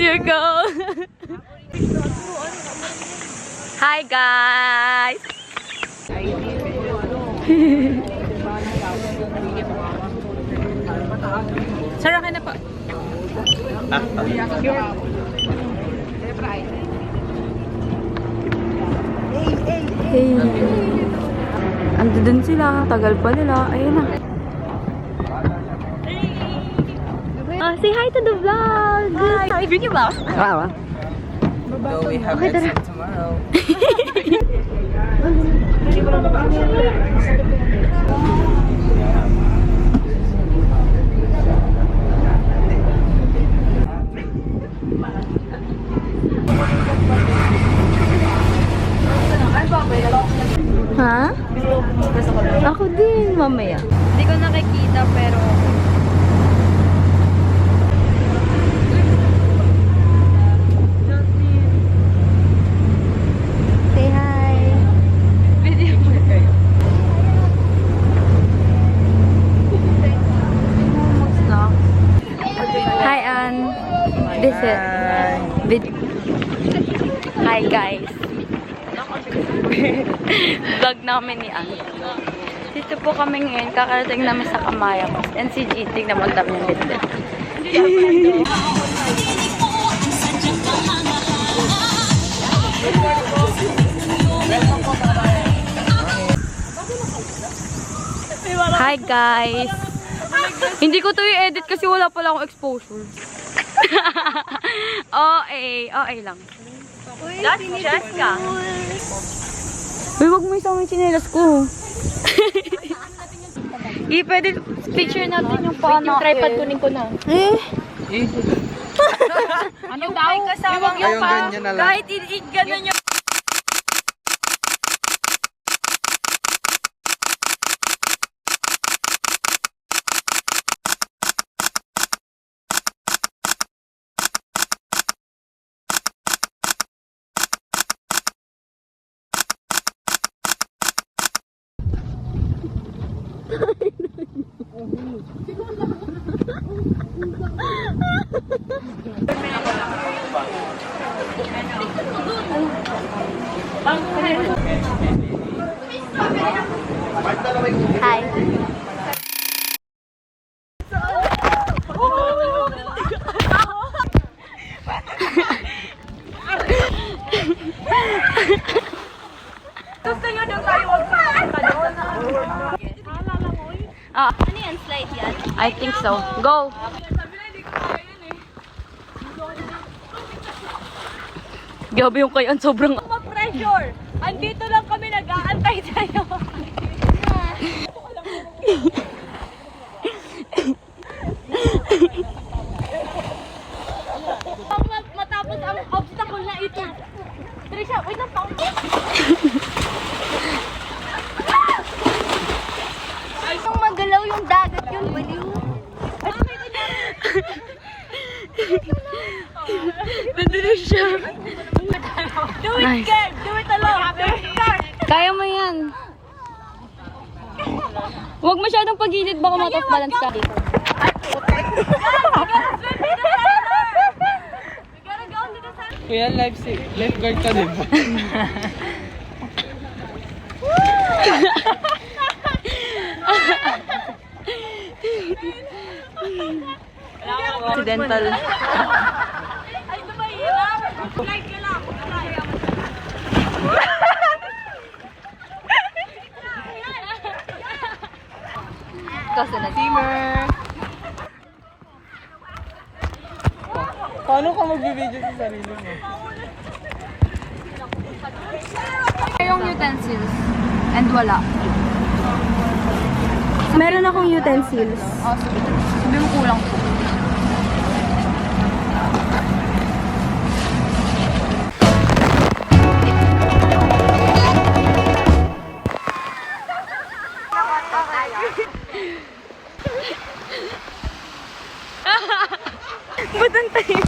Here go! Hi guys! Sarap ka na po. Hey! Ando dun sila. Tagal pa nila. Ayun na. Say hi to the vlog! Hi! Video vlog? Wow. So we have exit tomorrow. Ha? Ako din, mamaya. Hindi ko nakikita pero... Say hi! Video mo kayo. Hi, Ann. This is... Hi, guys. Vlog namin ni Ann. Dito po kami ngayon. Kakarating namin sa Kamayang. And si GT na magdam niya dito. Hi guys! Hindi ko to i-edit kasi wala pala akong exposure. OA lang. That's Jessica. Uy, wag mo isang yung chinelas ko. Pwede picture natin yung paano. Yung tripod kunin ko na. Ano daw? Kasama yung pa. Kahit i-ganon yung... Hi. Gusto nyo daw tayo magpapakita doon? Ano yan? Slide yan? I think so. Go! Gabi yung kayo, sobrang... Mag-pressure! Andito lang kami nag-aantay sa'yo. Matapos ang obstacle na ito. Trisha, wait lang pa. Ang magalaw yung dagat yun, baliw. Nandito siya. Do it, girl! Do it alone! Kaya mo yan. Huwag masyadong pagilid, baka matap-balance ka. Kuya, lifeguard ka din ba? Accidental. Ay, mahirap. Slide ka lang. Kasi na steamer. Paano ka magbibideo sa sarili mo? Yung utensils. And wala. Meron akong utensils. Oh, sige. Sabi mo kulang po. Ba't ang tayo?